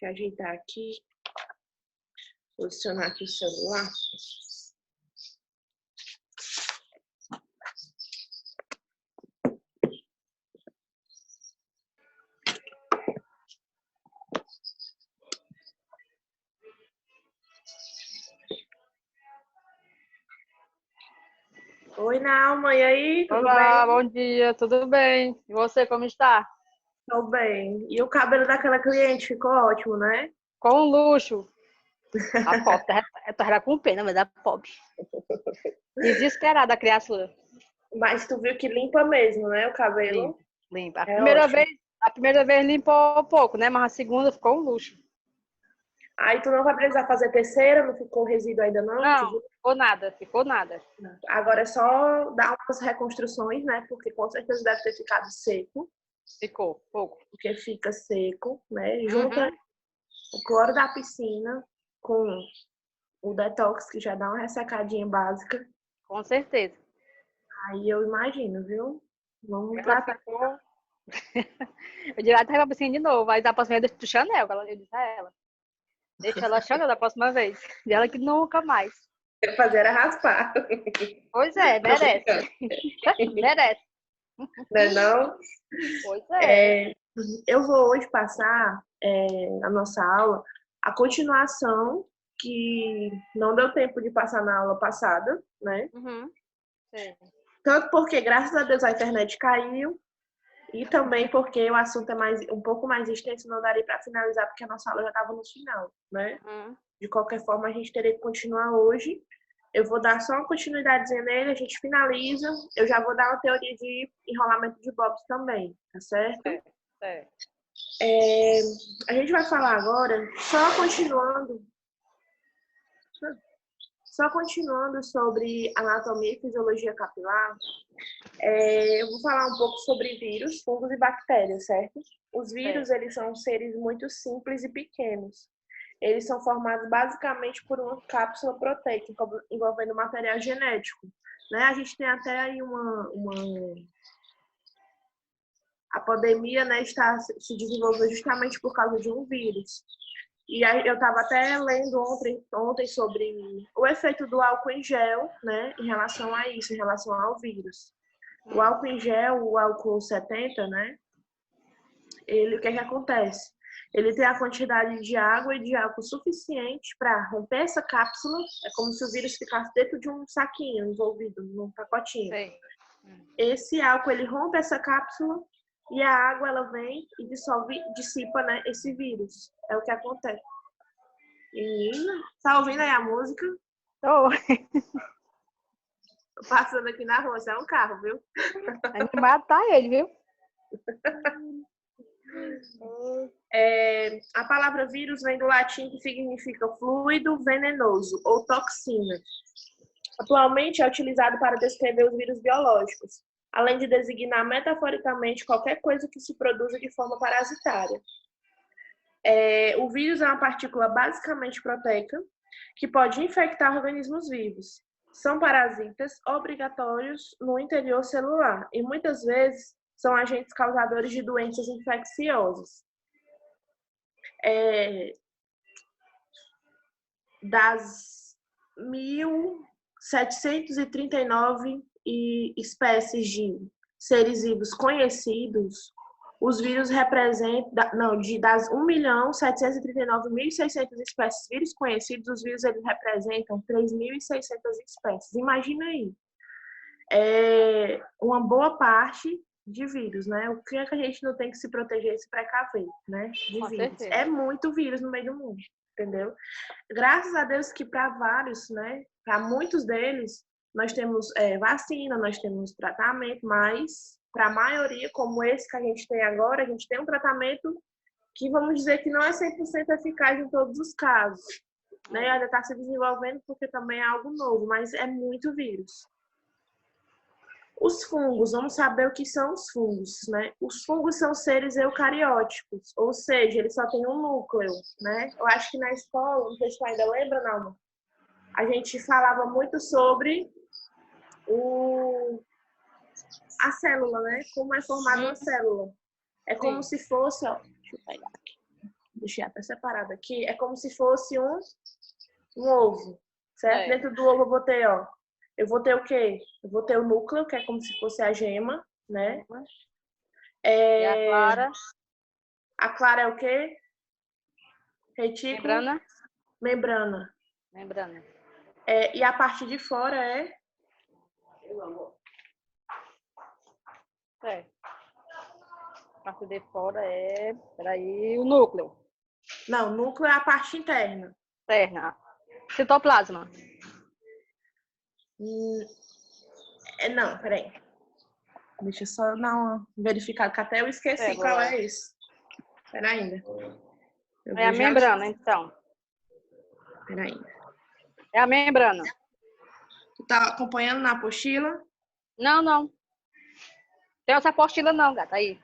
Deixa eu ajeitar aqui. Posicionar aqui o celular. Oi, Nalma, e aí, tudo Olá, bem? bom dia, tudo bem? E você, como está? Tô bem. E o cabelo daquela cliente ficou ótimo, né? Com luxo. A pobre, tá com pena, mas a pobre. Desesperada a criatura. Mas tu viu que limpa mesmo, né, o cabelo? Limpa, limpa. É ótimo. A primeira vez limpou um pouco, né? Mas a segunda ficou um luxo. Aí tu não vai precisar fazer terceira, não ficou resíduo ainda não? Tu Não, viu? ficou nada, ficou nada. Agora é só dar umas reconstruções, né? Porque com certeza deve ter ficado seco, Ficou, pouco. porque fica seco, né? Junta Uhum, o cloro da piscina com o detox, que já dá uma ressecadinha básica. com certeza. Aí eu imagino, viu? Vamos Ela tratar. ficou. Eu direto pra piscina de novo. Aí da próxima vez do Chanel, eu disse a ela. Deixa ela Chanel da próxima vez. E ela que nunca mais. Tem que fazer era raspar. Pois é, Tô merece. brincando, Merece. né não? Pois é. Eu vou hoje passar na nossa aula a continuação que não deu tempo de passar na aula passada, né? Uhum. Sim. Tanto porque, graças a Deus, a internet caiu e também porque o assunto é um pouco mais extenso, não daria para finalizar porque a nossa aula já estava no final, né? Uhum. De qualquer forma, a gente teria que continuar hoje. Eu vou dar só uma continuidadezinha nele, a gente finaliza. Eu já vou dar uma teoria de enrolamento de bobs também, tá certo? Certo, certo. A gente vai falar agora, só continuando sobre anatomia e fisiologia capilar, eu vou falar um pouco sobre vírus, fungos e bactérias, certo? Os vírus, Certo. eles são seres muito simples e pequenos. Eles são formados basicamente por uma cápsula proteica envolvendo material genético. Né? A gente tem até aí a pandemia, né, está se desenvolvendo justamente por causa de um vírus. E aí eu estava até lendo ontem sobre o efeito do álcool em gel, né, em relação a isso, em relação ao vírus. O álcool em gel, o álcool 70, né, o que acontece? Ele tem a quantidade de água e de álcool suficiente para romper essa cápsula. É como se o vírus ficasse dentro de um saquinho, envolvido num pacotinho. Sei. Esse álcool, ele rompe essa cápsula e a água, ela vem e dissipa, né, esse vírus. É o que acontece. Menina, tá ouvindo aí a música? Tô. Tô passando aqui na rua, isso é um carro, viu? Vai me matar ele, viu? A palavra vírus vem do latim que significa fluido venenoso ou toxina. Atualmente é utilizado para descrever os vírus biológicos, além de designar metaforicamente qualquer coisa que se produza de forma parasitária. O vírus é uma partícula basicamente proteica que pode infectar organismos vivos. São parasitas obrigatórios no interior celular e muitas vezes são agentes causadores de doenças infecciosas. Das 1.739 espécies de seres vivos conhecidos, os vírus representam, das 1.739.600 espécies de vírus conhecidos, os vírus eles representam 3.600 espécies. Imagina aí, uma boa parte de vírus, né? O que é que a gente não tem que se proteger e se precaver, né? De Com vírus. certeza. É muito vírus no meio do mundo, entendeu? Graças a Deus que para vários, né? Para muitos deles, nós temos vacina, nós temos tratamento, mas para a maioria, como esse que a gente tem agora, a gente tem um tratamento que vamos dizer que não é 100% eficaz em todos os casos. Né? Ainda está se desenvolvendo porque também é algo novo, mas é muito vírus. Os fungos, vamos saber o que são os fungos, né? Os fungos são seres eucarióticos, ou seja, eles só têm um núcleo, né? Eu acho que na escola, não sei se tu ainda lembra, não, a gente falava muito sobre a célula, né? Como é formada uma célula. É como se fosse, ó, deixa eu pegar aqui. deixei até separado aqui, é como se fosse um ovo, certo? Dentro do ovo eu vou ter o quê? Eu vou ter o núcleo, que é como se fosse a gema, né? E a clara? A clara é o quê? Retículo? Membrana? Membrana. Membrana. E a parte de fora é? A parte de fora é... Peraí, o núcleo. Não, núcleo é a parte interna. Externa. Citoplasma. Não, peraí. Deixa eu só dar uma verificada, que até eu esqueci qual é esse. Espera ainda. É a membrana, então. Espera ainda. É a membrana. Tu tá acompanhando na apostila? Não, não. Tem essa apostila não, gata, aí.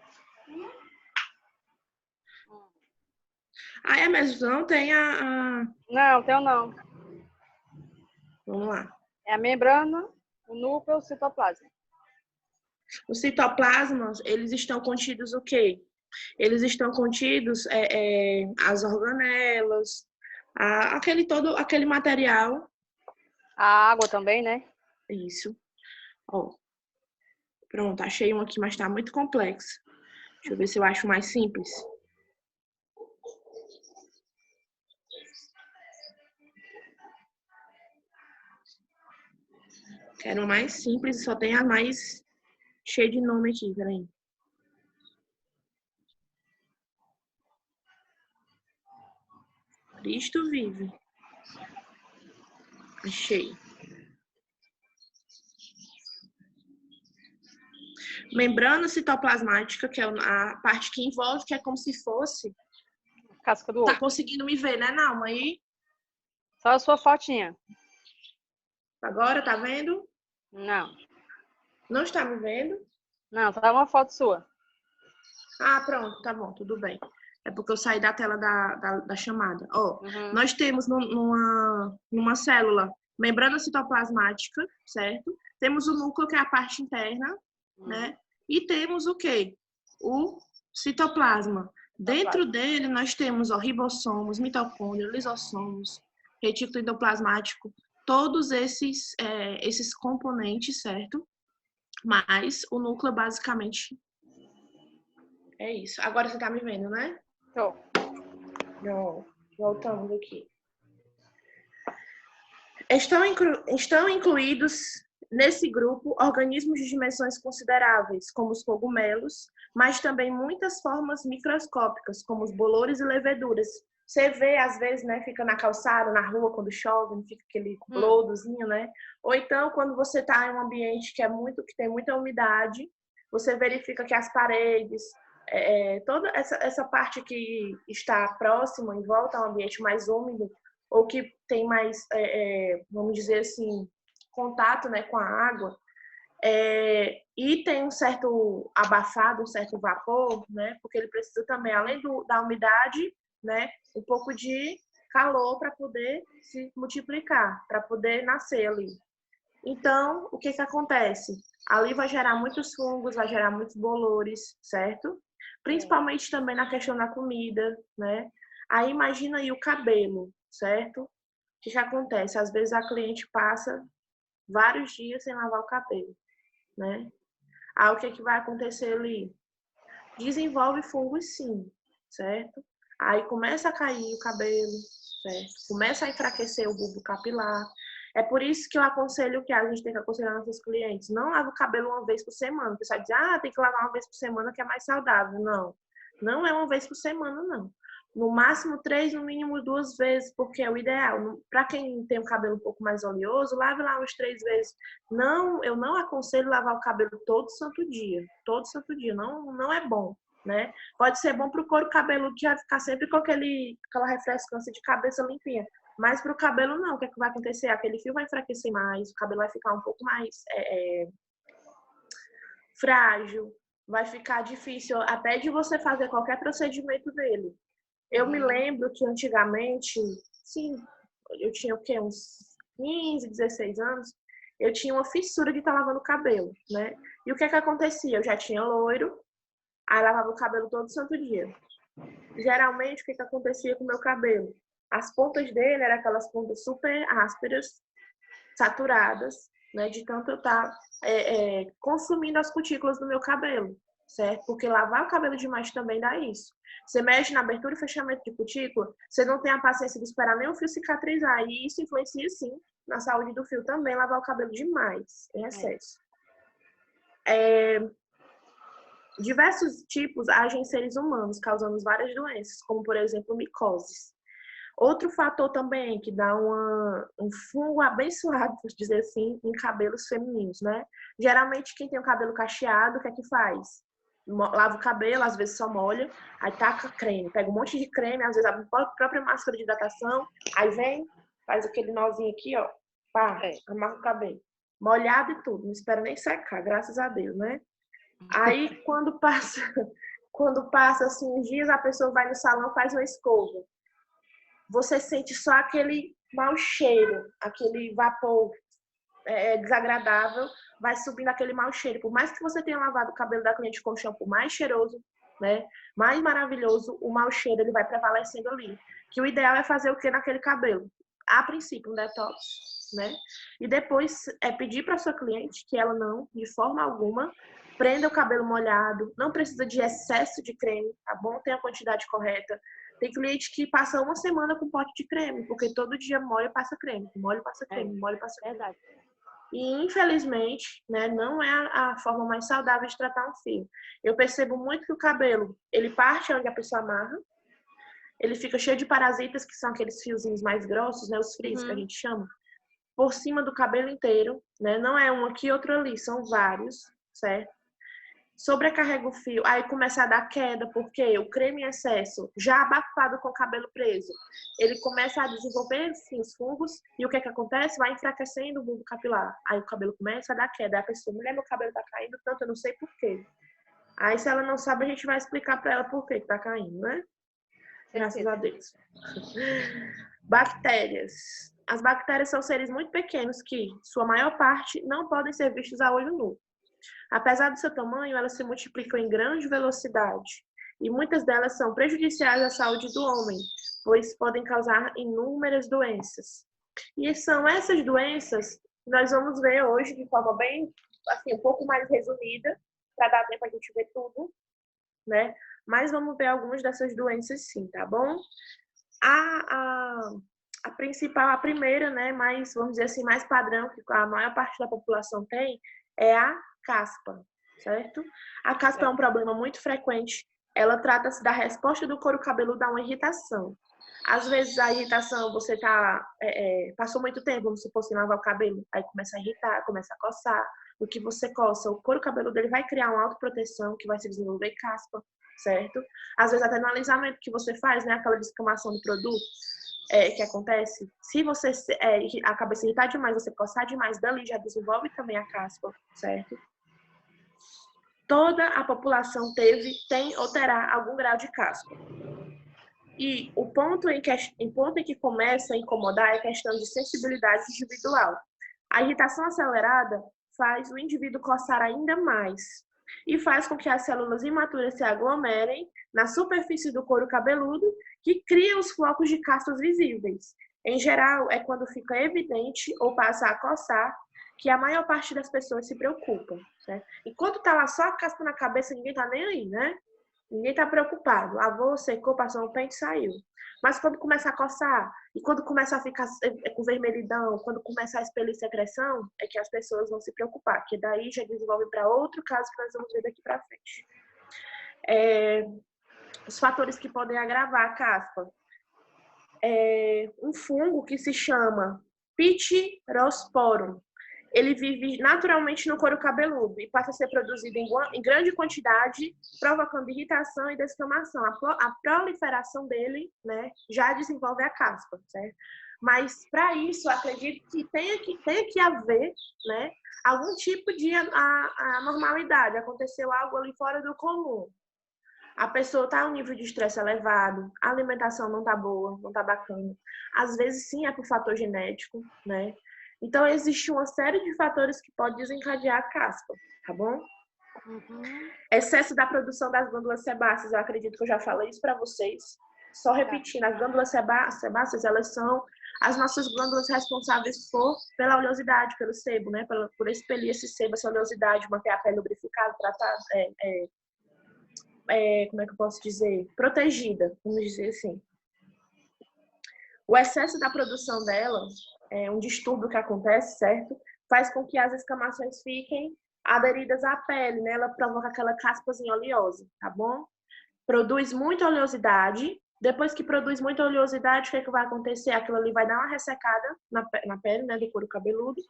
Ah, é mesmo? Não tem a... Não, tem não. Vamos lá. É a membrana, o núcleo, o citoplasma. Os citoplasmas, eles estão contidos o quê? Eles estão contidos as organelas, aquele material. A água também, né? Isso. Ó. Pronto, achei um aqui, mas tá muito complexo. Deixa eu ver se eu acho mais simples. Quero mais simples, só tem a mais cheia de nome aqui, peraí. Cristo vive. Achei. Membrana citoplasmática, que é a parte que envolve, que é como se fosse... Casca do ovo. Tá conseguindo me ver, né, Nalma? Aí? Só a sua fotinha. Agora, tá vendo? Não. Não está me vendo? Não, só uma foto sua. Ah, pronto, tá bom, tudo bem. É porque eu saí da tela da chamada. Ó, nós temos numa célula membrana citoplasmática, certo? Temos o núcleo, que é a parte interna, né? E temos o quê? O citoplasma. Dentro dele, nós temos ribossomos, mitocôndrios, lisossomos, retículo endoplasmático, todos esses componentes, certo? Mas o núcleo, basicamente, é isso. Agora você tá me vendo, né? Tô. Não, voltamos aqui. Estão incluídos nesse grupo organismos de dimensões consideráveis, como os cogumelos, mas também muitas formas microscópicas, como os bolores e leveduras. Você vê, às vezes, né, fica na calçada, na rua, quando chove, fica aquele lodozinho, né? Ou então, quando você está em um ambiente que tem muita umidade, você verifica que as paredes, toda essa parte que está próxima, em volta ao ambiente mais úmido, ou que tem mais, vamos dizer assim, contato, né, com a água, e tem um certo abafado, um certo vapor, né, porque ele precisa também, além da umidade, né, um pouco de calor para poder se multiplicar, para poder nascer ali. Então, o que acontece? Ali vai gerar muitos fungos, vai gerar muitos bolores, certo? Principalmente também na questão da comida, né? Aí imagina aí o cabelo, certo? O que acontece? Às vezes a cliente passa vários dias sem lavar o cabelo, né? Aí o que vai acontecer ali? Desenvolve fungos sim, certo? Aí começa a cair o cabelo, certo? Começa a enfraquecer o bulbo capilar. É por isso que eu aconselho que a gente tem que aconselhar nossos clientes. Não lava o cabelo uma vez por semana. O pessoal diz, tem que lavar uma vez por semana que é mais saudável. Não, não é uma vez por semana, não. No máximo 3, no mínimo 2 vezes, porque é o ideal. Para quem tem o cabelo um pouco mais oleoso, lave lá uns 3 vezes. Não, eu não aconselho lavar o cabelo todo santo dia. Todo santo dia. Não, não é bom, né? Pode ser bom para o couro cabeludo, que vai ficar sempre com aquela refrescância de cabeça limpinha. Mas para o cabelo, não. O que vai acontecer? Aquele fio vai enfraquecer mais, o cabelo vai ficar um pouco mais frágil, vai ficar difícil até de você fazer qualquer procedimento dele. Eu me lembro que antigamente, sim, eu tinha o quê? Uns 15, 16 anos, eu tinha uma fissura de estar lavando o cabelo, né? E o que acontecia? Eu já tinha loiro, aí lavava o cabelo todo santo dia. Geralmente, o que acontecia com o meu cabelo? As pontas dele eram aquelas pontas super ásperas, saturadas, né? De tanto eu estar consumindo as cutículas do meu cabelo, certo? Porque lavar o cabelo demais também dá isso. Você mexe na abertura e fechamento de cutícula, você não tem a paciência de esperar nem o fio cicatrizar. E isso influencia, sim, na saúde do fio também, lavar o cabelo demais, em excesso. Diversos tipos agem em seres humanos, causando várias doenças, como, por exemplo, micoses. Outro fator também que dá um fungo abençoado, por dizer assim, em cabelos femininos, né? Geralmente, quem tem o cabelo cacheado, o que é que faz? Lava o cabelo, às vezes só molha, aí taca creme, pega um monte de creme, às vezes a própria máscara de hidratação, aí vem, faz aquele nozinho aqui, ó, pá, amarra o cabelo. Molhado e tudo, não espera nem secar, graças a Deus, né? Aí, quando passa assim uns dias, a pessoa vai no salão, faz uma escova. Você sente só aquele mau cheiro, aquele vapor desagradável, vai subindo aquele mau cheiro. Por mais que você tenha lavado o cabelo da cliente com o shampoo mais cheiroso, né, mais maravilhoso, o mau cheiro ele vai prevalecendo ali. Que o ideal é fazer o que naquele cabelo? A princípio, um detox, né? E depois pedir para sua cliente que ela não, de forma alguma, prenda o cabelo molhado, não precisa de excesso de creme, tá bom? Tem a quantidade correta. Tem cliente que passa uma semana com pote de creme, porque todo dia molha e passa creme, molha e passa creme, molha e passa creme. Verdade. E, infelizmente, né, não é a forma mais saudável de tratar um fio. Eu percebo muito que o cabelo, ele parte onde a pessoa amarra, ele fica cheio de parasitas, que são aqueles fiozinhos mais grossos, né, os frios que a gente chama, por cima do cabelo inteiro, né? Não é um aqui, outro ali, são vários, certo? Sobrecarrega o fio, aí começa a dar queda, porque o creme em excesso, já abafado com o cabelo preso, ele começa a desenvolver assim, os fungos, e o que acontece? Vai enfraquecendo o bulbo capilar. Aí o cabelo começa a dar queda. Aí a pessoa, mulher, meu cabelo tá caindo tanto, eu não sei por quê. Aí se ela não sabe, a gente vai explicar para ela por que tá caindo, né? Graças a Deus. Bactérias. As bactérias são seres muito pequenos que, sua maior parte, não podem ser vistos a olho nu. Apesar do seu tamanho, elas se multiplicam em grande velocidade e muitas delas são prejudiciais à saúde do homem, pois podem causar inúmeras doenças. E são essas doenças que nós vamos ver hoje de forma bem, assim, um pouco mais resumida, para dar tempo a gente ver tudo, né? Mas vamos ver algumas dessas doenças sim, tá bom? A principal, a primeira, né, mais, vamos dizer assim, mais padrão, que a maior parte da população tem, é a caspa, certo? A caspa é um problema muito frequente. Ela trata-se da resposta do couro cabeludo a uma irritação. Às vezes a irritação, você passou muito tempo, vamos supor, sem lavar o cabelo, aí começa a irritar, começa a coçar. O que você coça, o couro cabeludo ele vai criar uma autoproteção que vai se desenvolver caspa, certo? Às vezes até no alisamento que você faz, né, aquela descamação do produto, que acontece, se você a cabeça irritar demais, você coçar demais, dali já desenvolve também a caspa, certo? Toda a população tem ou terá algum grau de caspa. E o ponto em que começa a incomodar é a questão de sensibilidade individual. A irritação acelerada faz o indivíduo coçar ainda mais e faz com que as células imaturas se aglomerem na superfície do couro cabeludo, que cria os flocos de caspas visíveis. Em geral, é quando fica evidente ou passa a coçar que a maior parte das pessoas se preocupam. Certo? Enquanto tá lá só a caspa na cabeça, ninguém tá nem aí, né? Ninguém está preocupado. Lavou, secou, passou no pente e saiu. Mas quando começa a coçar, e quando começa a ficar com vermelhidão, quando começa a expelir secreção, é que as pessoas vão se preocupar, que daí já desenvolve para outro caso que nós vamos ver daqui para frente. Os fatores que podem agravar a caspa. Um fungo que se chama Pityrosporum. Ele vive naturalmente no couro cabeludo e passa a ser produzido em grande quantidade, provocando irritação e descamação. A proliferação dele, né, já desenvolve a caspa, certo? Mas, para isso, acredito que tenha que haver, né, algum tipo de anormalidade. Aconteceu algo ali fora do comum. A pessoa está a um nível de estresse elevado, a alimentação não está boa, não está bacana. Às vezes, sim, é por fator genético, né? Então, existe uma série de fatores que pode desencadear a caspa, tá bom? Excesso da produção das glândulas sebáceas, eu acredito que eu já falei isso para vocês. Só repetindo, as glândulas sebáceas, elas são as nossas glândulas responsáveis pela oleosidade, pelo sebo, né? Por expelir esse sebo, essa oleosidade, manter a pele lubrificada, tratada, como é que eu posso dizer? Protegida, vamos dizer assim. O excesso da produção dela, um distúrbio que acontece, certo? Faz com que as escamações fiquem aderidas à pele, né? Ela provoca aquela caspazinha oleosa, tá bom? Produz muita oleosidade. Depois que produz muita oleosidade, o que, é que vai acontecer? Aquilo ali vai dar uma ressecada na pele, né, do couro cabeludo.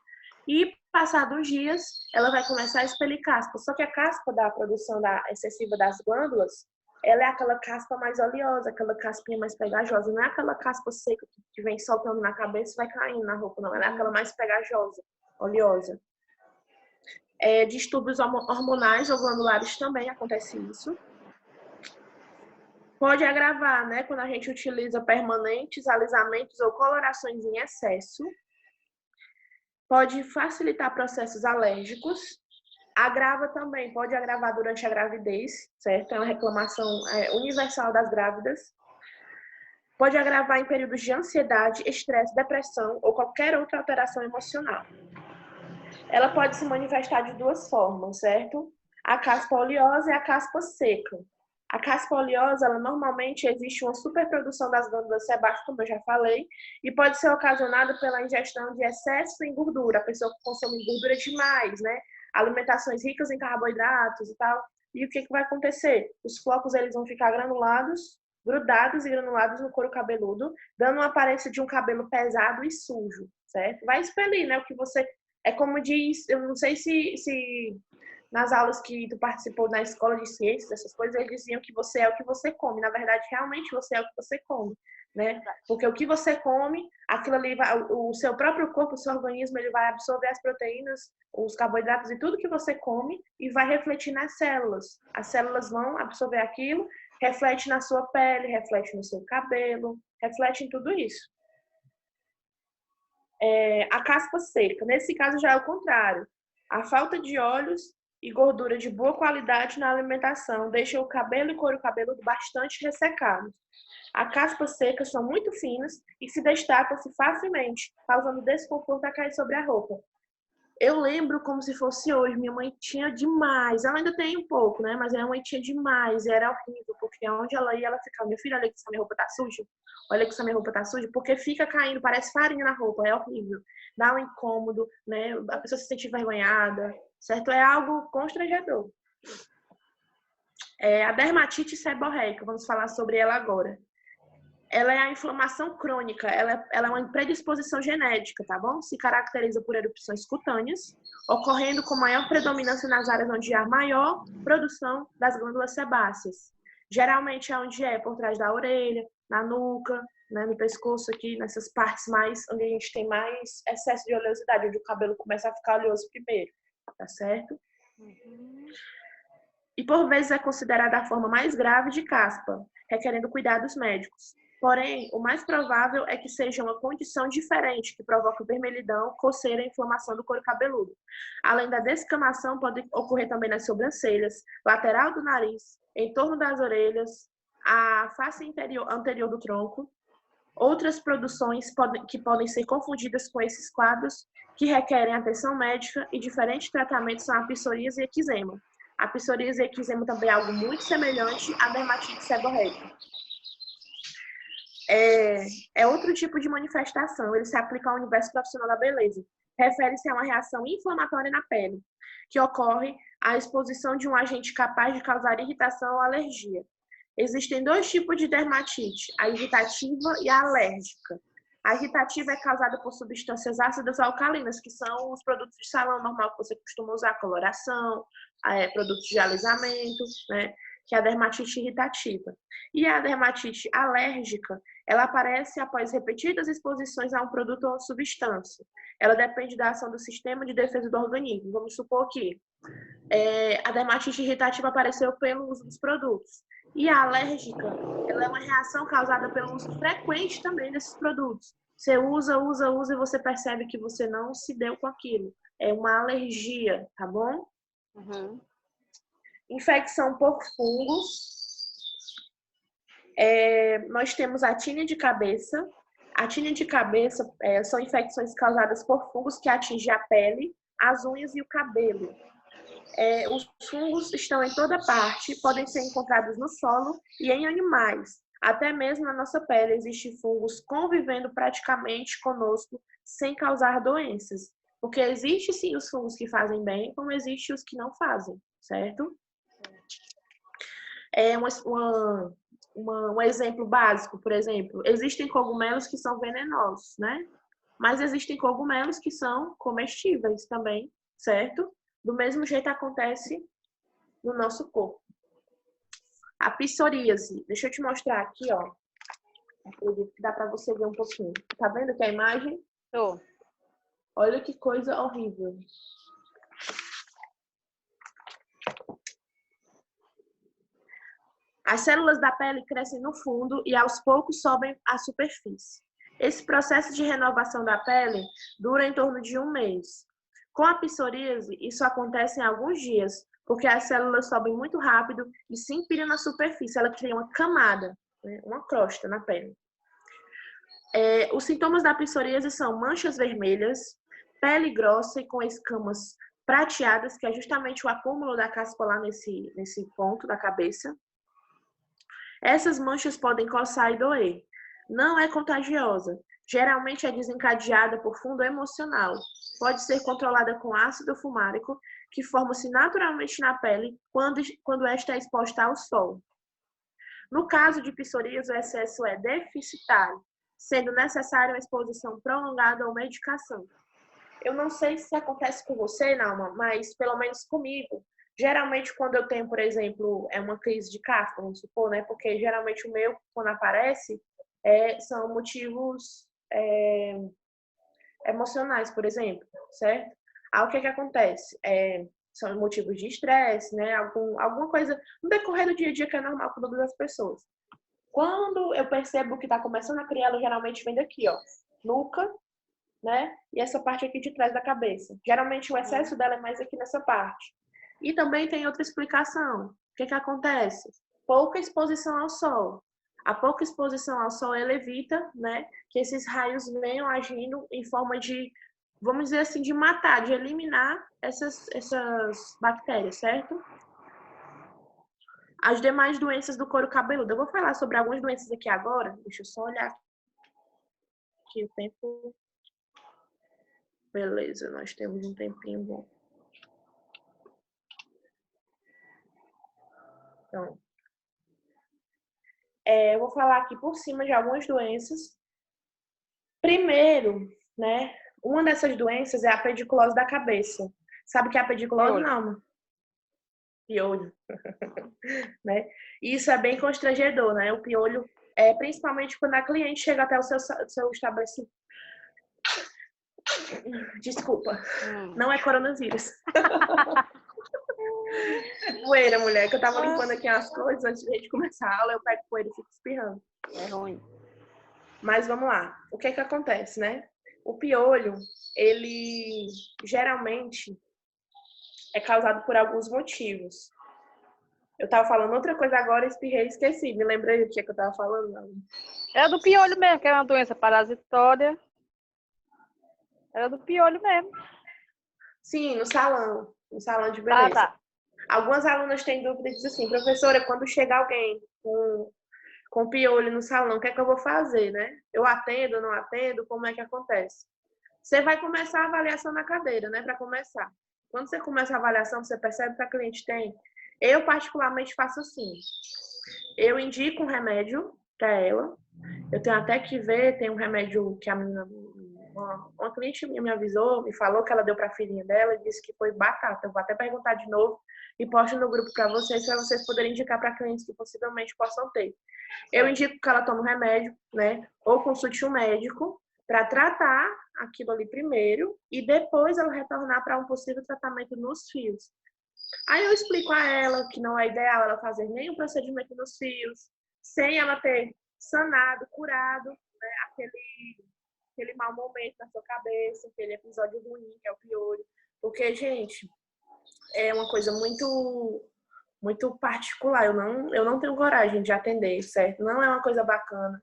E, passados uns dias, ela vai começar a expelir caspa. Só que a caspa da produção excessiva das glândulas, ela é aquela caspa mais oleosa, aquela caspinha mais pegajosa. Não é aquela caspa seca que vem soltando na cabeça e vai caindo na roupa, não. Ela é aquela mais pegajosa, oleosa. Distúrbios hormonais ou glandulares também acontece isso. Pode agravar, né, quando a gente utiliza permanentes, alisamentos ou colorações em excesso. Pode facilitar processos alérgicos. Agrava também, pode agravar durante a gravidez, certo? É uma reclamação universal das grávidas. Pode agravar em períodos de ansiedade, estresse, depressão ou qualquer outra alteração emocional. Ela pode se manifestar de duas formas, certo? A caspa oleosa e a caspa seca. A caspa oleosa, ela normalmente existe uma superprodução das glândulas sebáceas, como eu já falei, e pode ser ocasionada pela ingestão de excesso em gordura. A pessoa que consome gordura demais, né? Alimentações ricas em carboidratos e tal. E o que vai acontecer? Os flocos, eles vão ficar granulados, grudados e granulados no couro cabeludo, dando uma aparência de um cabelo pesado e sujo, certo? Vai expelir, né? O que você... É como diz... Eu não sei se nas aulas que tu participou na escola de ciências, essas coisas, eles diziam que você é o que você come. Na verdade, realmente você é o que você come, né? Porque o que você come, aquilo ali o seu próprio corpo, o seu organismo, ele vai absorver as proteínas, os carboidratos e tudo que você come e vai refletir nas células. As células vão absorver aquilo, reflete na sua pele, reflete no seu cabelo, reflete em tudo isso. A caspa seca, nesse caso já é o contrário. A falta de óleos e gordura de boa qualidade na alimentação deixa o cabelo e couro cabeludo bastante ressecados. As caspas secas são muito finas e se destacam-se facilmente, causando desconforto a cair sobre a roupa. Eu lembro como se fosse hoje, minha mãe tinha demais, ela ainda tem um pouco, né? Mas minha mãe tinha demais, e era horrível, porque onde ela ia, ela ficava, minha filha, olha que essa minha roupa tá suja, olha que essa minha roupa tá suja, porque fica caindo, parece farinha na roupa, é horrível, dá um incômodo, né? A pessoa se sente envergonhada, certo? É algo constrangedor. A dermatite seborreica, vamos falar sobre ela agora. Ela é a inflamação crônica, ela é uma predisposição genética, tá bom? Se caracteriza por erupções cutâneas, ocorrendo com maior predominância nas áreas onde há maior produção das glândulas sebáceas. Geralmente é onde por trás da orelha, na nuca, né, no pescoço aqui, nessas partes mais, onde a gente tem mais excesso de oleosidade, onde o cabelo começa a ficar oleoso primeiro, tá certo? E por vezes é considerada a forma mais grave de caspa, requerendo cuidados médicos. Porém, o mais provável é que seja uma condição diferente que provoca vermelhidão, coceira e inflamação do couro cabeludo. Além da descamação, pode ocorrer também nas sobrancelhas, lateral do nariz, em torno das orelhas, a face anterior do tronco. Outras produções que podem ser confundidas com esses quadros que requerem atenção médica e diferentes tratamentos são a psoríase e eczema. A psoríase e eczema também é algo muito semelhante à dermatite seborreica. É outro tipo de manifestação, ele se aplica ao universo profissional da beleza. Refere-se a uma reação inflamatória na pele, que ocorre à exposição de um agente capaz de causar irritação ou alergia. Existem dois tipos de dermatite, a irritativa e a alérgica. A irritativa é causada por substâncias ácidas ou alcalinas, que são os produtos de salão normal que você costuma usar, coloração, produtos de alisamento, né? Que é a dermatite irritativa. E a dermatite alérgica, ela aparece após repetidas exposições a um produto ou uma substância. Ela depende da ação do sistema de defesa do organismo. Vamos supor que a dermatite irritativa apareceu pelo uso dos produtos. E a alérgica, ela é uma reação causada pelo uso frequente também desses produtos. Você usa e você percebe que você não se deu com aquilo. É uma alergia, tá bom? Infecção por fungos. Nós temos a tínia de cabeça. A tínia de cabeça são infecções causadas por fungos que atingem a pele, as unhas e o cabelo. Os fungos estão em toda parte, podem ser encontrados no solo e em animais. Até mesmo na nossa pele existem fungos convivendo praticamente conosco sem causar doenças. Porque existe sim os fungos que fazem bem, como existem os que não fazem, certo? Um exemplo básico, por exemplo, existem cogumelos que são venenosos, né? Mas existem cogumelos que são comestíveis também, certo? Do mesmo jeito acontece no nosso corpo. A psoríase, deixa eu te mostrar aqui, ó. Acredito que dá para você ver um pouquinho. Tá vendo aqui a imagem? Tô. Olha que coisa horrível. As células da pele crescem no fundo e aos poucos sobem à superfície. Esse processo de renovação da pele dura em torno de 1 mês. Com a psoríase, isso acontece em alguns dias, porque as células sobem muito rápido e se empilham na superfície. Ela cria uma camada, né, uma crosta na pele. Os sintomas da psoríase são manchas vermelhas, pele grossa e com escamas prateadas, que é justamente o acúmulo da caspa lá nesse ponto da cabeça. Essas manchas podem coçar e doer. Não é contagiosa. Geralmente é desencadeada por fundo emocional. Pode ser controlada com ácido fumárico, que forma-se naturalmente na pele quando esta é exposta ao sol. No caso de psoríase, o excesso é deficitário, sendo necessária uma exposição prolongada ou medicação. Eu não sei se acontece com você, Nauma, mas pelo menos comigo, geralmente quando eu tenho, por exemplo, uma crise de Kafka, vamos supor, né? Porque geralmente o meu, quando aparece, são motivos emocionais, por exemplo, certo? Aí o que acontece? São motivos de estresse, né? Alguma coisa no decorrer do dia a dia que é normal com todas as pessoas. Quando eu percebo que está começando a criar, ela geralmente vem daqui, ó, nuca, né? E essa parte aqui de trás da cabeça. Geralmente o excesso dela é mais aqui nessa parte. E também tem outra explicação. O que acontece? Pouca exposição ao sol. A pouca exposição ao sol, ela evita, né, que esses raios venham agindo em forma de, vamos dizer assim, de matar, de eliminar essas bactérias, certo? As demais doenças do couro cabeludo. Eu vou falar sobre algumas doenças aqui agora. Deixa eu só olhar aqui o tempo. Beleza, nós temos um tempinho bom. Então, eu vou falar aqui por cima de algumas doenças. Primeiro, né, uma dessas doenças é a pediculose da cabeça. Sabe o que é a pediculose, não? Piolho. Né? E isso é bem constrangedor, né? O piolho, principalmente quando a cliente chega até o seu estabelecimento. Desculpa, não é coronavírus. Poeira, mulher, que eu tava limpando aqui as coisas antes de a gente começar a aula, eu pego poeira e fico espirrando. É ruim. Mas vamos lá. O que acontece, né? O piolho, ele geralmente é causado por alguns motivos. Eu tava falando outra coisa agora, espirrei e esqueci. Me lembrei do que eu tava falando? Não. Era do piolho mesmo, que é uma doença parasitória. Era do piolho mesmo. Sim, no salão de beleza. Tá. Algumas alunas têm dúvida e dizem assim, professora, quando chega alguém com piolho no salão, o que é que eu vou fazer, né? Eu atendo, não atendo? Como é que acontece? Você vai começar a avaliação na cadeira, né? Para começar. Quando você começa a avaliação, você percebe que a cliente tem. Eu, particularmente, faço assim. Eu indico um remédio para ela. Eu tenho até que ver, tem um remédio que a menina, uma cliente minha me avisou, me falou que ela deu para a filhinha dela e disse que foi batata. Eu vou até perguntar de novo e posto no grupo para vocês poderem indicar para clientes que possivelmente possam ter. Eu indico que ela tome um remédio, né? Ou consulte um médico para tratar aquilo ali primeiro e depois ela retornar para um possível tratamento nos fios. Aí eu explico a ela que não é ideal ela fazer nenhum procedimento nos fios, sem ela ter sanado, curado, né, aquele mau momento na sua cabeça, aquele episódio ruim, que é o piolho. Porque, gente, é uma coisa muito, muito particular. Eu não tenho coragem de atender, certo? Não é uma coisa bacana.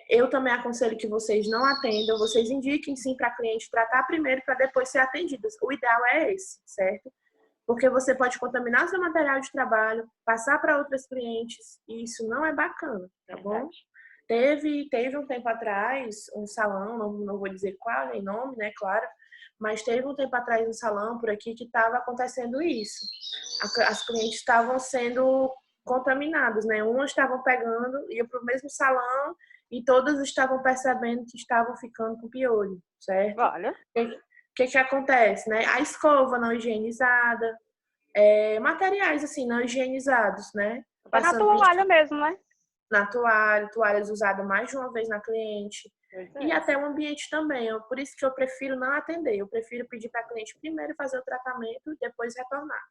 Eu também aconselho que vocês não atendam, vocês indiquem sim para a cliente tratar primeiro para depois ser atendidas. O ideal é esse, certo? Porque você pode contaminar seu material de trabalho, passar para outras clientes, e isso não é bacana, tá bom? Teve um tempo atrás um salão, não vou dizer qual, nem nome, né, claro, mas teve um tempo atrás um salão por aqui que estava acontecendo isso. As clientes estavam sendo contaminadas, né? Umas estavam pegando, ia para o mesmo salão e todas estavam percebendo que estavam ficando com piolho, certo? Olha. O que acontece, né? A escova não higienizada, materiais assim não higienizados, né? Até na toalha mesmo, né? Na toalha, toalhas usadas mais de uma vez na cliente. E até o ambiente também. Por isso que eu prefiro não atender. Eu prefiro pedir para a cliente primeiro fazer o tratamento e depois retornar.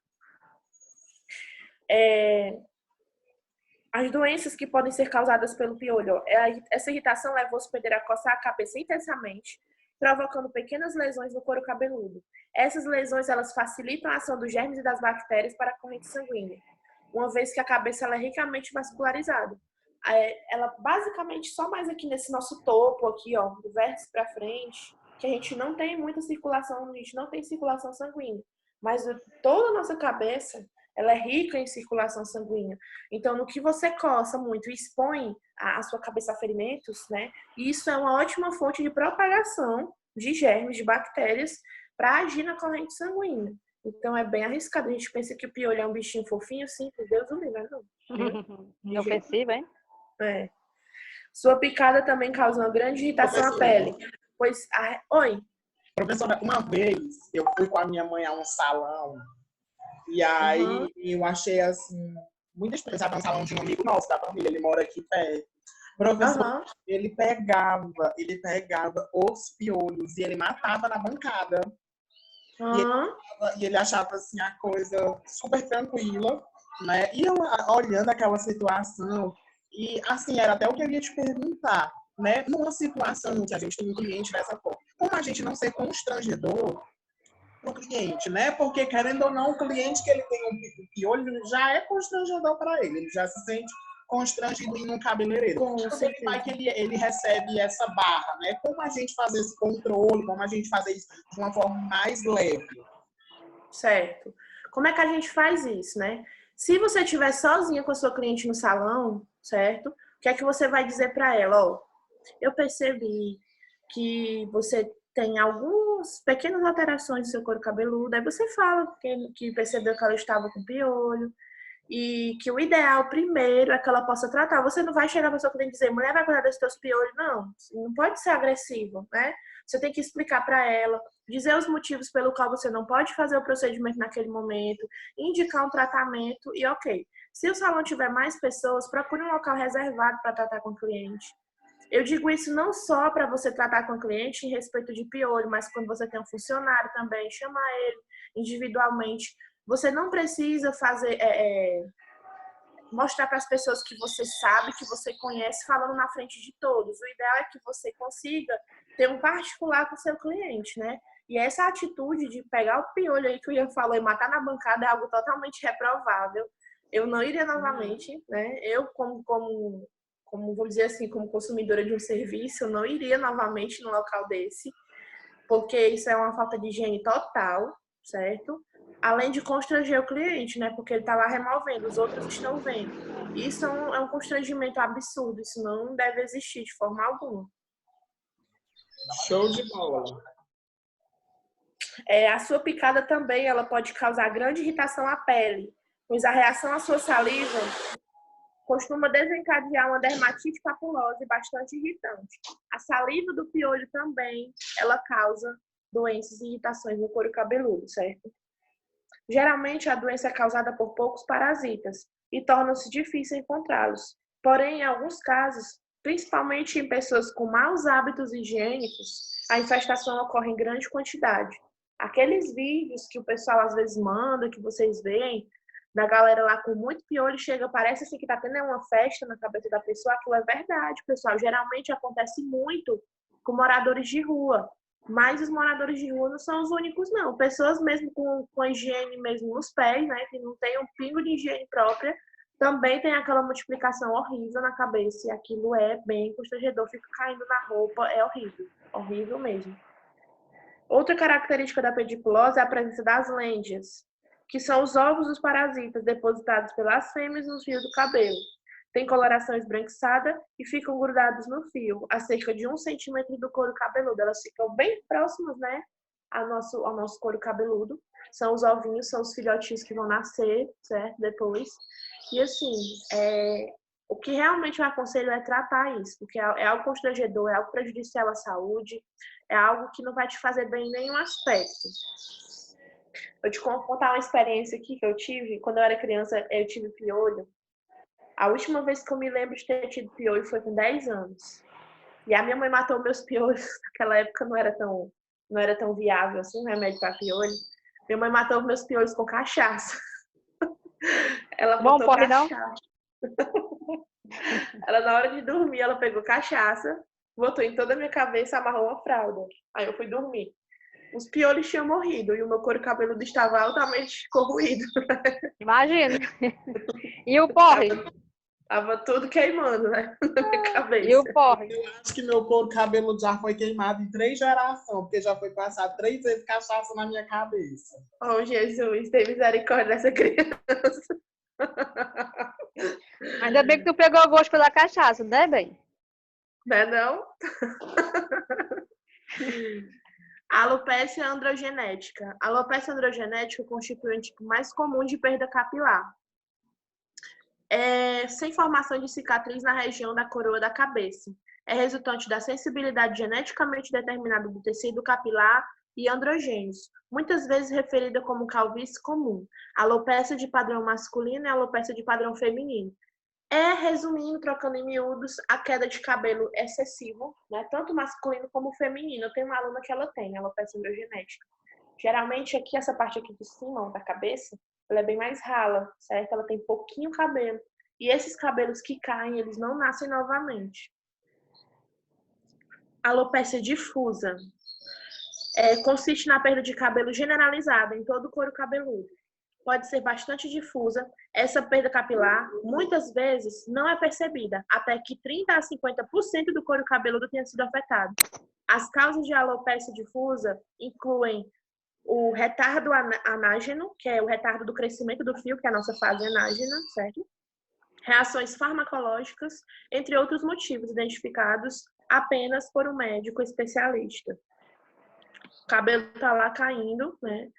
As doenças que podem ser causadas pelo piolho. Essa irritação leva o hospedeiro a coçar a cabeça intensamente, provocando pequenas lesões no couro cabeludo. Essas lesões elas facilitam a ação dos germes e das bactérias para a corrente sanguínea, uma vez que a cabeça ela é ricamente vascularizada. Ela basicamente só mais aqui nesse nosso topo aqui, ó, do vértice para frente, que a gente não tem muita circulação, a gente não tem circulação sanguínea, mas toda a nossa cabeça ela é rica em circulação sanguínea. Então, no que você coça muito e expõe a sua cabeça a ferimentos, né? Isso é uma ótima fonte de propagação de germes, de bactérias, para agir na corrente sanguínea. Então, é bem arriscado. A gente pensa que o piolho é um bichinho fofinho, simples, Deus o livre, não. Inofensivo, hein? Sua picada também causa uma grande irritação à pele. Oi. Professora, uma vez eu fui com a minha mãe a um salão e aí eu achei assim muito estranho, sabe? Um salão de um amigo nosso da família, ele mora aqui perto. Professor, ele pegava os piolhos e ele matava na bancada. E ele achava assim a coisa super tranquila, né? E eu olhando aquela situação, e assim, era até o que eu ia te perguntar, né? Numa situação que a gente tem um cliente dessa forma, como a gente não ser constrangedor para o cliente, né? Porque, querendo ou não, o cliente que ele tem um piolho já é constrangedor para ele já se sente constrangido em um cabeleireiro. Porque ele vai que ele recebe essa barra, né? Como a gente fazer esse controle, como a gente fazer isso de uma forma mais leve? Certo. Como é que a gente faz isso, né? Se você estiver sozinha com a sua cliente no salão, certo? O que é que você vai dizer para ela? Ó, eu percebi que você tem algumas pequenas alterações no seu couro cabeludo. Aí você fala que percebeu que ela estava com piolho e que o ideal primeiro é que ela possa tratar. Você não vai chegar para sua cliente e dizer, mulher, vai cuidar dos teus piolhos. Não pode ser agressivo, né? Você tem que explicar para ela, dizer os motivos pelo qual você não pode fazer o procedimento naquele momento, indicar um tratamento e ok. Se o salão tiver mais pessoas, procure um local reservado para tratar com o cliente. Eu digo isso não só para você tratar com o cliente em respeito de piolho, mas quando você tem um funcionário também, chamar ele individualmente. Você não precisa fazer mostrar para as pessoas que você sabe, que você conhece, falando na frente de todos. O ideal é que você consiga ter um particular com o seu cliente, né? E essa atitude de pegar o piolho aí que o Ian falou e matar na bancada é algo totalmente reprovável. Eu não iria novamente, né? Eu, como vou dizer assim, como consumidora de um serviço, eu não iria novamente no local desse, porque isso é uma falta de higiene total, certo? Além de constranger o cliente, né? Porque ele está lá removendo, os outros estão vendo. Isso é um constrangimento absurdo, isso não deve existir de forma alguma. Show de bola. A sua picada também ela pode causar grande irritação à pele, pois a reação à sua saliva costuma desencadear uma dermatite papulosa e bastante irritante. A saliva do piolho também, ela causa doenças e irritações no couro cabeludo, certo? Geralmente, a doença é causada por poucos parasitas e torna-se difícil encontrá-los. Porém, em alguns casos, principalmente em pessoas com maus hábitos higiênicos, a infestação ocorre em grande quantidade. Aqueles vídeos que o pessoal às vezes manda, que vocês veem, da galera lá com muito piolho, chega, parece assim que tá tendo uma festa na cabeça da pessoa, aquilo é verdade, pessoal. Geralmente acontece muito com moradores de rua. Mas os moradores de rua não são os únicos, não. Pessoas mesmo com a higiene mesmo nos pés, né? Que não tem um pingo de higiene própria, também tem aquela multiplicação horrível na cabeça. E aquilo é bem constrangedor. Fica caindo na roupa, é horrível. Horrível mesmo. Outra característica da pediculose é a presença das lêndias, que são os ovos dos parasitas depositados pelas fêmeas nos fios do cabelo. Tem coloração esbranquiçada e ficam grudados no fio, a cerca de 1 centímetro do couro cabeludo. Elas ficam bem próximas, né, ao nosso couro cabeludo. São os ovinhos, são os filhotinhos que vão nascer, certo? Depois. E assim, o que realmente eu aconselho é tratar isso, porque é algo constrangedor, é algo prejudicial à saúde, é algo que não vai te fazer bem em nenhum aspecto. Vou te contar uma experiência aqui que eu tive. Quando eu era criança, eu tive piolho. A última vez que eu me lembro de ter tido piolho foi com 10 anos. E a minha mãe matou meus piolhos. Naquela época não era tão viável assim, um remédio para piolho. Minha mãe matou meus piolhos com cachaça. Ela botou cachaça. Ela, na hora de dormir, ela pegou cachaça, botou em toda a minha cabeça, amarrou uma fralda. Aí eu fui dormir. Os piolhos tinham morrido e o meu couro cabeludo estava altamente corroído. Imagina. E o porre? Tava tudo queimando, né? Na minha cabeça. E o porre? Eu acho que meu couro cabeludo já foi queimado em 3 gerações, porque já foi passado 3 vezes cachaça na minha cabeça. Oh, Jesus, tem misericórdia dessa criança. Ainda bem que tu pegou o gosto pela cachaça, né, bem? Não é não? Alopecia androgenética. A alopecia androgenética constitui o tipo mais comum de perda capilar. Sem formação de cicatriz na região da coroa da cabeça. É resultante da sensibilidade geneticamente determinada do tecido capilar e androgênios, muitas vezes referida como calvície comum, alopecia de padrão masculino e alopecia de padrão feminino. Resumindo, trocando em miúdos, a queda de cabelo excessivo, né? Tanto masculino como feminino. Eu tenho uma aluna que ela tem alopecia androgenética. Geralmente, aqui, essa parte aqui de cima, da cabeça, ela é bem mais rala, certo? Ela tem pouquinho cabelo. E esses cabelos que caem, eles não nascem novamente. Alopecia difusa. Consiste na perda de cabelo generalizada em todo o couro cabeludo. Pode ser bastante difusa. Essa perda capilar, muitas vezes, não é percebida, até que 30% a 50% do couro cabeludo tenha sido afetado. As causas de alopecia difusa incluem o retardo anágeno, que é o retardo do crescimento do fio, que é a nossa fase anágena, certo? Reações farmacológicas, entre outros motivos identificados apenas por um médico especialista. O cabelo está lá caindo, né?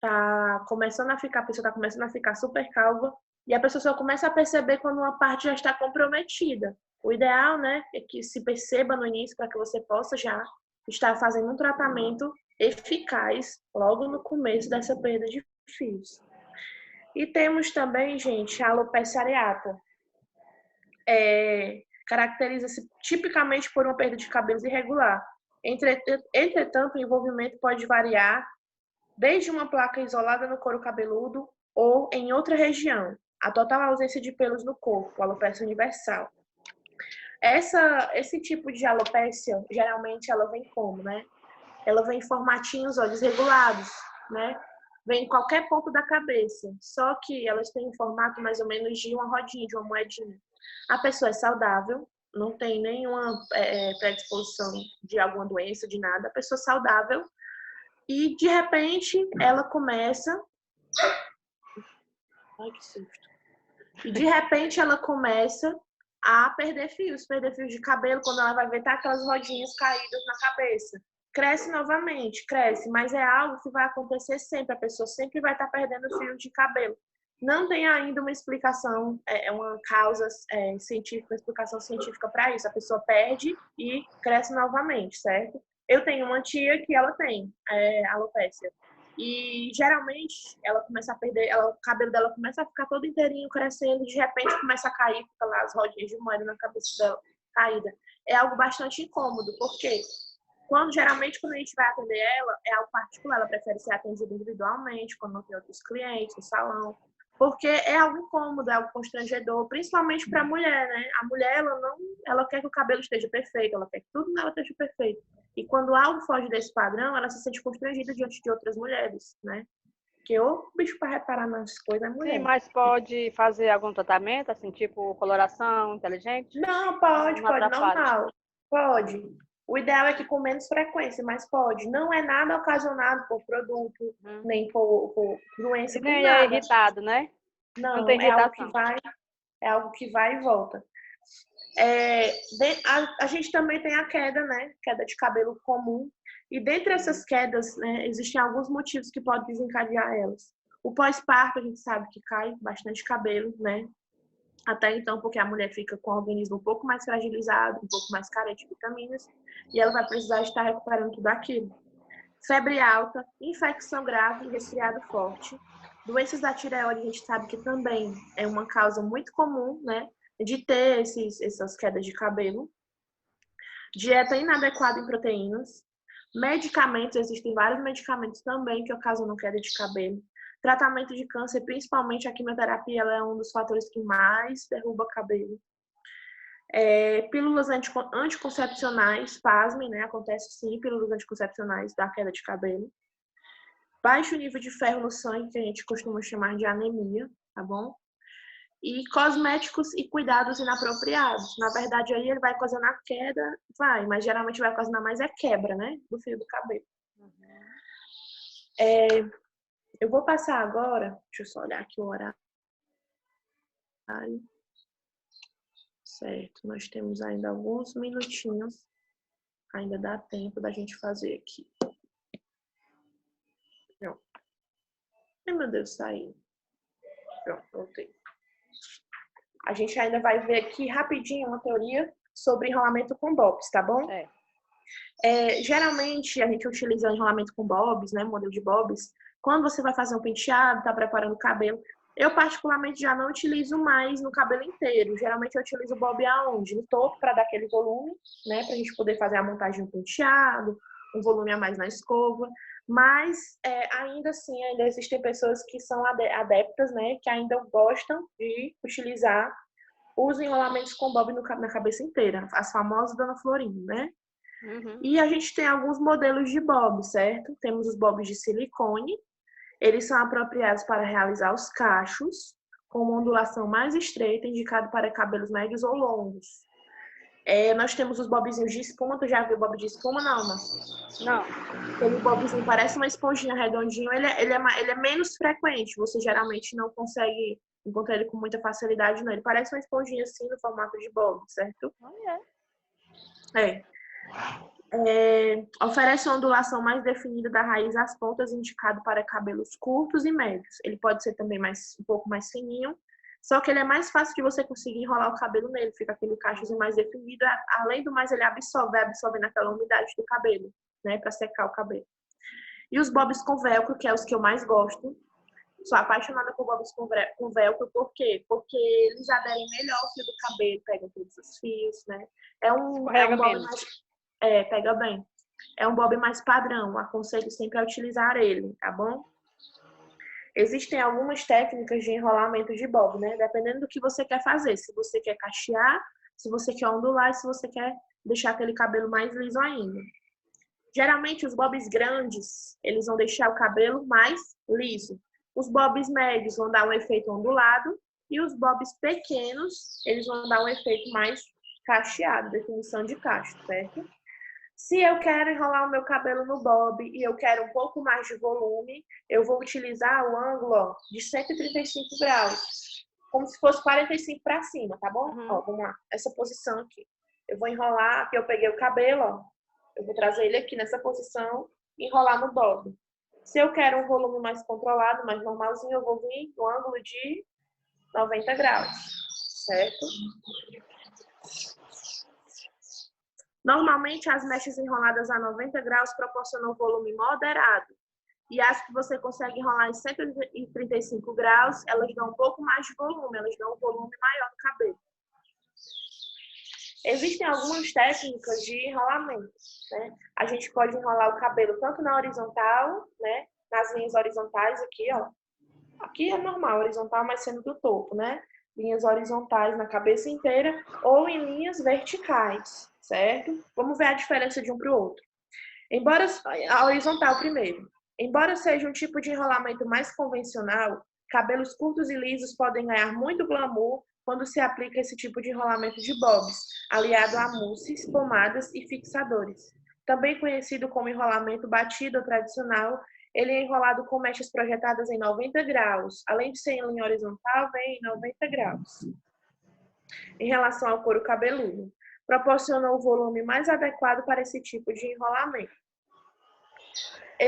A pessoa está começando a ficar super calva, e a pessoa só começa a perceber quando uma parte já está comprometida. O ideal, né, é que se perceba no início para que você possa já estar fazendo um tratamento eficaz logo no começo dessa perda de fios. E temos também, gente, a alopecia areata. Caracteriza-se tipicamente por uma perda de cabelos irregular. Entretanto, o envolvimento pode variar desde uma placa isolada no couro cabeludo ou em outra região, a total ausência de pelos no corpo, alopecia universal. Esse tipo de alopecia, geralmente, ela vem como, né? Ela vem em formatinhos, desregulados, né? Vem em qualquer ponto da cabeça, só que elas têm um formato mais ou menos de uma rodinha, de uma moedinha. A pessoa é saudável, não tem nenhuma predisposição de alguma doença, de nada. A pessoa é saudável e, de repente, ela começa... Ai, que susto. E, de repente, ela começa a perder fios de cabelo. Quando ela vai ver, tá aquelas rodinhas caídas na cabeça. Cresce novamente, cresce, mas é algo que vai acontecer sempre. A pessoa sempre vai estar perdendo fios de cabelo. Não tem ainda uma explicação, uma causa científica, uma explicação científica para isso. A pessoa perde e cresce novamente, certo? Eu tenho uma tia que ela tem alopecia. E geralmente ela começa a perder, o cabelo dela começa a ficar todo inteirinho crescendo, e de repente começa a cair, fica lá as rodinhas de moeda na cabeça dela caída. É algo bastante incômodo, porque geralmente quando a gente vai atender ela, é algo particular, ela prefere ser atendida individualmente, quando não tem outros clientes no salão, porque é algo incômodo, é algo constrangedor, principalmente para a mulher, né? A mulher, ela quer que o cabelo esteja perfeito, ela quer que tudo nela esteja perfeito. E quando algo foge desse padrão, ela se sente constrangida diante de outras mulheres, né? Porque o bicho para reparar nas coisas é Sim, mulher. mas pode fazer algum tratamento, assim, tipo coloração inteligente? Não, Não, pode, não pode, atrapalha. normal. Pode. O ideal é que com menos frequência, mas pode. Não é nada ocasionado por produto, nem por doença, E por nem é nada. irritado, né? Não Não, tem irritação. é algo que vai e volta. A gente também tem a queda, né? Queda de cabelo comum. E dentre essas quedas, né, existem alguns motivos que podem desencadear elas. O pós-parto, a gente sabe que cai bastante cabelo, né? Até então, porque a mulher fica com o organismo um pouco mais fragilizado, um pouco mais carente de vitaminas, e ela vai precisar estar recuperando tudo aquilo. Febre alta, infecção grave e resfriado forte. Doenças da tireoide, a gente sabe que também é uma causa muito comum, né, de ter essas quedas de cabelo. Dieta inadequada em proteínas. Medicamentos, existem vários medicamentos também que ocasionam queda de cabelo. Tratamento de câncer, principalmente a quimioterapia, ela é um dos fatores que mais derruba cabelo. Pílulas anticoncepcionais, pasmem, né? Acontece sim, pílulas anticoncepcionais da queda de cabelo. Baixo nível de ferro no sangue, que a gente costuma chamar de anemia, tá bom? E cosméticos e cuidados inapropriados. Na verdade, aí ele vai ocasionar queda, mas geralmente vai ocasionar mais quebra, né? Do fio do cabelo. Eu vou passar agora, deixa eu só olhar aqui o horário. Certo, nós temos ainda alguns minutinhos. Ainda dá tempo da gente fazer aqui. Pronto. Ai, meu Deus, saiu. Pronto, voltei. A gente ainda vai ver aqui rapidinho uma teoria sobre enrolamento com bobs, tá bom? Geralmente, a gente utiliza enrolamento com bobs, né? Modelo de bobs. Quando você vai fazer um penteado, tá preparando o cabelo. Eu, particularmente, já não utilizo mais no cabelo inteiro. Geralmente, eu utilizo o bob aonde? No topo, para dar aquele volume, né? Pra gente poder fazer a montagem do penteado, um volume a mais na escova. Mas, ainda assim, ainda existem pessoas que são adeptas, né? Que ainda gostam de utilizar os enrolamentos com bob na cabeça inteira. As famosas Dona Florinda, né? E a gente tem alguns modelos de bob, certo? Temos os bobs de silicone. Eles são apropriados para realizar os cachos, com uma ondulação mais estreita, indicado para cabelos médios ou longos. Nós temos os bobzinhos de espuma. Tu já viu bob de espuma, não, Márcia? Não. Aquele bobzinho parece uma esponjinha redondinho. Ele é menos frequente. Você geralmente não consegue encontrar ele com muita facilidade, não. Ele parece uma esponjinha assim, no formato de bob, certo? Oferece uma ondulação mais definida da raiz às pontas, indicado para cabelos curtos e médios. Ele pode ser também um pouco mais fininho, só que ele é mais fácil de você conseguir enrolar o cabelo nele, fica aquele cachozinho mais definido. Além do mais, ele vai absorvendo aquela umidade do cabelo, né, para secar o cabelo. E os bobs com velcro, que é os que eu mais gosto. Sou apaixonada por bobs com velcro, por quê? Porque eles aderem melhor ao fio do cabelo, pegam todos os fios, né? É um bob mais... pega bem. É um bob mais padrão. Aconselho sempre a utilizar ele, tá bom? Existem algumas técnicas de enrolamento de bob, né? Dependendo do que você quer fazer. Se você quer cachear, se você quer ondular, e se você quer deixar aquele cabelo mais liso ainda. Geralmente, os bobs grandes, eles vão deixar o cabelo mais liso. Os bobs médios vão dar um efeito ondulado. E os bobs pequenos, eles vão dar um efeito mais cacheado, definição de cacho, certo? Se eu quero enrolar o meu cabelo no bob e eu quero um pouco mais de volume, eu vou utilizar o ângulo de 135 graus, como se fosse 45 para cima, tá bom? Vamos lá, essa posição aqui. Eu vou enrolar, aqui eu peguei o cabelo, eu vou trazer ele aqui nessa posição e enrolar no bob. Se eu quero um volume mais controlado, mais normalzinho, eu vou vir no ângulo de 90 graus, certo? Normalmente, as mechas enroladas a 90 graus proporcionam um volume moderado. E as que você consegue enrolar em 135 graus, elas dão um pouco mais de volume, elas dão um volume maior no cabelo. Existem algumas técnicas de enrolamento, né? A gente pode enrolar o cabelo tanto na horizontal, né? Nas linhas horizontais aqui, ó. Aqui é normal, horizontal, mas sendo do topo, né? Linhas horizontais na cabeça inteira ou em linhas verticais, certo? Vamos ver a diferença de um para o outro. Embora a horizontal primeiro. Embora seja um tipo de enrolamento mais convencional, cabelos curtos e lisos podem ganhar muito glamour quando se aplica esse tipo de enrolamento de bobs, aliado a mousses, pomadas e fixadores. Também conhecido como enrolamento batido ou tradicional, ele é enrolado com mechas projetadas em 90 graus. Além de ser em linha horizontal, vem em 90 graus. Em relação ao couro cabeludo, proporciona o volume mais adequado para esse tipo de enrolamento.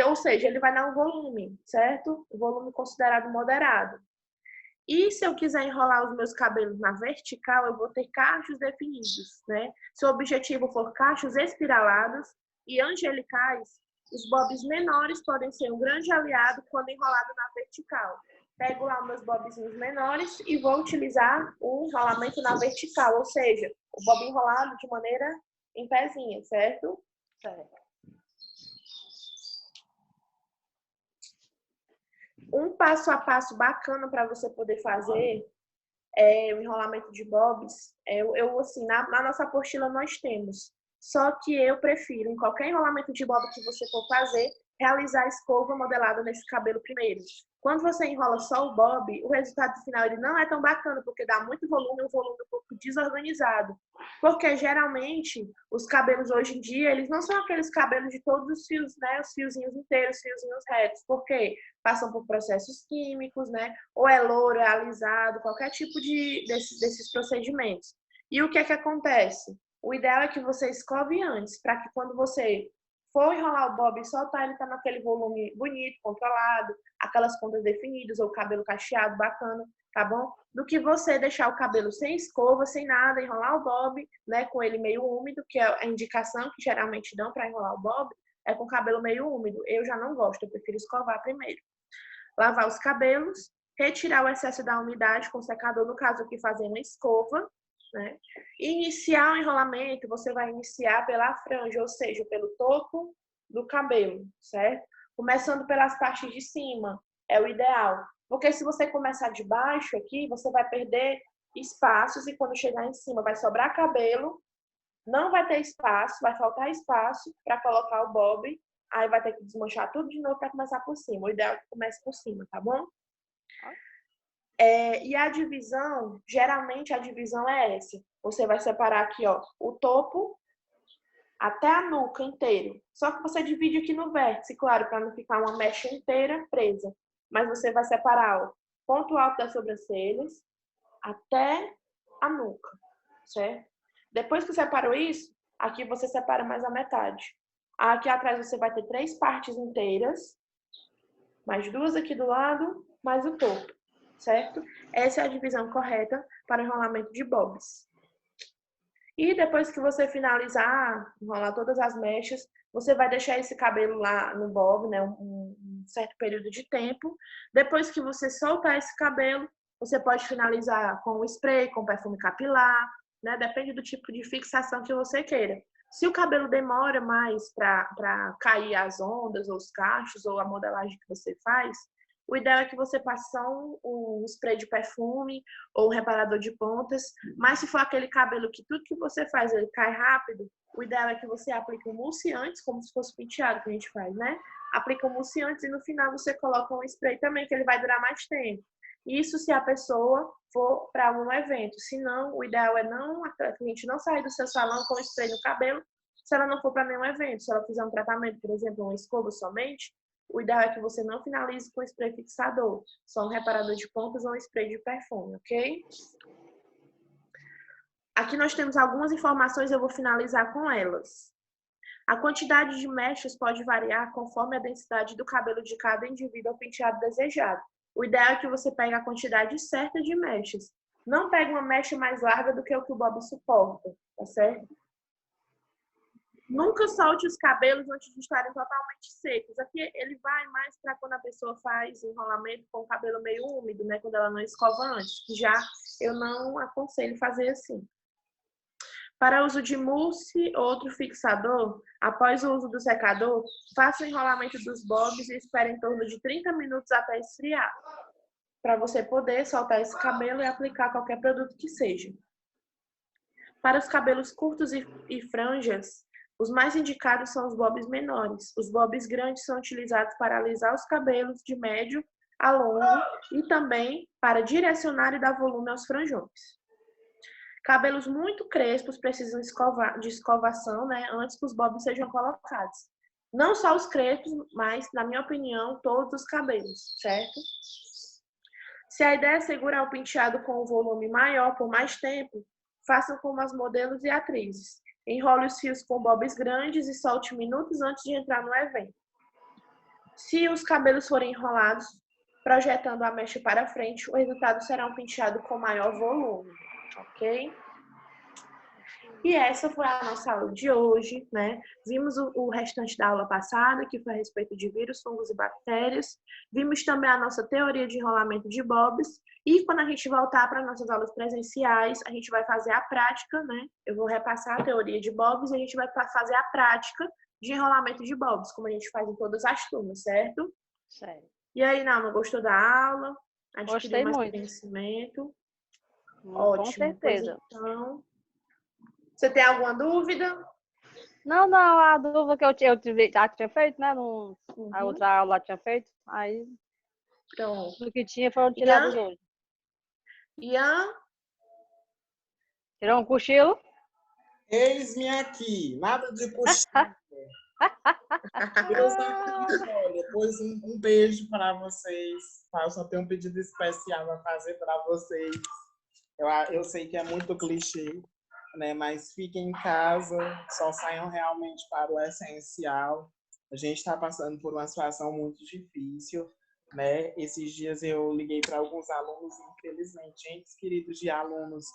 Ou seja, ele vai dar um volume, certo? Um volume considerado moderado. E se eu quiser enrolar os meus cabelos na vertical, eu vou ter cachos definidos, né? Se o objetivo for cachos espiralados e angelicais, os bobs menores podem ser um grande aliado quando enrolado na vertical. Pego lá meus bobzinhos menores e vou utilizar o enrolamento na vertical, ou seja, o bob enrolado de maneira em pezinha, certo? Certo. Um passo a passo bacana para você poder fazer o enrolamento de bobs, assim, na nossa apostila nós temos. Só que eu prefiro, em qualquer enrolamento de bob que você for fazer, realizar a escova modelada nesse cabelo primeiro. Quando você enrola só o bob, o resultado final ele não é tão bacana, porque dá muito volume, um volume um pouco desorganizado. Porque geralmente os cabelos hoje em dia, eles não são aqueles cabelos de todos os fios, né? Os fiozinhos inteiros, os fiozinhos retos. Por quê? Passam por processos químicos, né? Ou é louro, é alisado, qualquer tipo desses procedimentos. E o que é que acontece? O ideal é que você escove antes, para que quando você for enrolar o bob e soltar, ele tá naquele volume bonito, controlado, aquelas pontas definidas, ou cabelo cacheado, bacana, tá bom? Do que você deixar o cabelo sem escova, sem nada, enrolar o bob, né, com ele meio úmido, que é a indicação que geralmente dão para enrolar o bob, é com o cabelo meio úmido. Eu já não gosto, eu prefiro escovar primeiro. Lavar os cabelos, retirar o excesso da umidade com o secador, no caso aqui fazendo uma escova, né? Iniciar o enrolamento, você vai iniciar pela franja, ou seja, pelo topo do cabelo, certo? Começando pelas partes de cima, é o ideal. Porque se você começar de baixo aqui, você vai perder espaços e quando chegar em cima vai sobrar cabelo, não vai ter espaço, vai faltar espaço para colocar o bob, aí vai ter que desmanchar tudo de novo para começar por cima. O ideal é que comece por cima, tá bom? E a divisão, geralmente a divisão é essa. Você vai separar aqui, ó, o topo até a nuca inteiro. Só que você divide aqui no vértice, claro, para não ficar uma mecha inteira presa. Mas você vai separar, ó, ponto alto das sobrancelhas até a nuca, certo? Depois que separou isso, aqui você separa mais a metade. Aqui atrás você vai ter 3 partes inteiras, mais 2 aqui do lado, mais o topo. Certo? Essa é a divisão correta para o enrolamento de bobs. E depois que você finalizar, enrolar todas as mechas, você vai deixar esse cabelo lá no bob, né, um certo período de tempo. Depois que você soltar esse cabelo, você pode finalizar com spray, com perfume capilar, né? Depende do tipo de fixação que você queira. Se o cabelo demora mais para cair as ondas, ou os cachos, ou a modelagem que você faz, o ideal é que você passe só um spray de perfume ou um reparador de pontas. Mas se for aquele cabelo que tudo que você faz ele cai rápido, o ideal é que você aplique um mousse antes, como se fosse penteado que a gente faz, né? Aplica um mousse antes e no final você coloca um spray também, que ele vai durar mais tempo. Isso se a pessoa for para um evento. Se não, o ideal é a cliente não sair do seu salão com spray no cabelo, se ela não for para nenhum evento. Se ela fizer um tratamento, por exemplo, uma escova somente, o ideal é que você não finalize com spray fixador, só um reparador de pontas ou um spray de perfume, ok? Aqui nós temos algumas informações, eu vou finalizar com elas. A quantidade de mechas pode variar conforme a densidade do cabelo de cada indivíduo ao penteado desejado. O ideal é que você pegue a quantidade certa de mechas. Não pegue uma mecha mais larga do que o bob suporta, tá certo? Nunca solte os cabelos antes de estarem totalmente secos. Aqui ele vai mais para quando a pessoa faz enrolamento com o cabelo meio úmido, né? Quando ela não escova antes, que já eu não aconselho fazer assim. Para uso de mousse ou outro fixador, após o uso do secador, faça o enrolamento dos bobs e espere em torno de 30 minutos até esfriar, para você poder soltar esse cabelo e aplicar qualquer produto que seja. Para os cabelos curtos e franjas, Os mais indicados são os bobs menores. Os bobs grandes são utilizados para alisar os cabelos de médio a longo e também para direcionar e dar volume aos franjões. Cabelos muito crespos precisam de escovação, né, antes que os bobs sejam colocados. Não só os crespos, mas, na minha opinião, todos os cabelos, certo? Se a ideia é segurar o penteado com um volume maior por mais tempo, façam como as modelos e atrizes. Enrole os fios com bobs grandes e solte minutos antes de entrar no evento. Se os cabelos forem enrolados, projetando a mecha para frente, o resultado será um penteado com maior volume, ok? E essa foi a nossa aula de hoje, né? Vimos o restante da aula passada, que foi a respeito de vírus, fungos e bactérias. Vimos também a nossa teoria de enrolamento de bobs. E quando a gente voltar para nossas aulas presenciais, a gente vai fazer a prática, né? Eu vou repassar a teoria de bobs e a gente vai fazer a prática de enrolamento de bobs, como a gente faz em todas as turmas, certo? Sério. E aí, Naama, gostou da aula? Gostei mais muito. conhecimento? Com Ótimo. certeza. Pois então, você tem alguma dúvida? Não, a dúvida que eu já tinha feito, né? A outra aula tinha feito. Aí, Pronto. do que tinha foram tirados hoje. Ian? Tirou um cochilo? Eis-me aqui, nada de cochilo. Meus amigos, olha, depois um beijo para vocês. Eu só tenho um pedido especial a fazer para vocês. Eu sei que é muito clichê, né? Mas fiquem em casa, só saiam realmente para o essencial. A gente está passando por uma situação muito difícil, né? Esses dias eu liguei para alguns alunos, infelizmente, entes queridos de alunos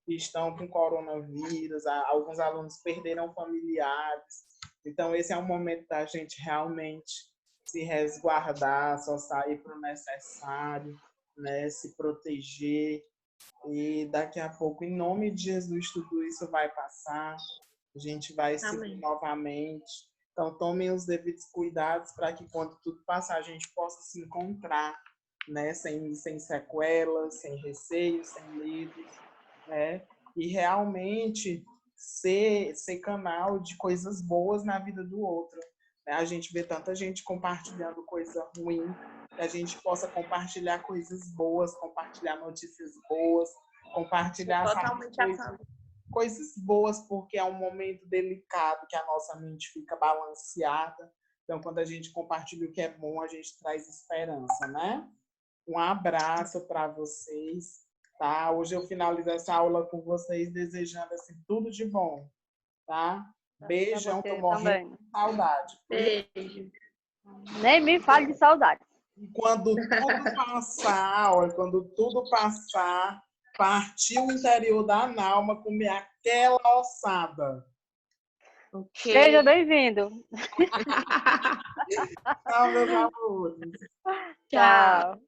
que estão com coronavírus, alguns alunos perderam familiares. Então, esse é um momento da gente realmente se resguardar, só sair para o necessário, né? Se proteger. E daqui a pouco, em nome de Jesus, tudo isso vai passar. A gente vai se ver novamente. Então, tomem os devidos cuidados para que, quando tudo passar, a gente possa se encontrar, né? Sem sequelas, sem receios, sem medos, né? E realmente ser canal de coisas boas na vida do outro. Né? A gente vê tanta gente compartilhando coisa ruim, que a gente possa compartilhar coisas boas, compartilhar notícias boas, compartilhar coisas boas, porque é um momento delicado que a nossa mente fica balanceada. Então, quando a gente compartilha o que é bom, a gente traz esperança, né? Um abraço para vocês. Tá? Hoje eu finalizo essa aula com vocês desejando assim, tudo de bom, tá? Beijão, tô morrendo de saudade. Beijo. Nem me fale de saudade. E quando tudo passar, partir o interior da Nalma, comer aquela ossada. Okay. Seja bem-vindo. Tchau, meus amores. Tchau.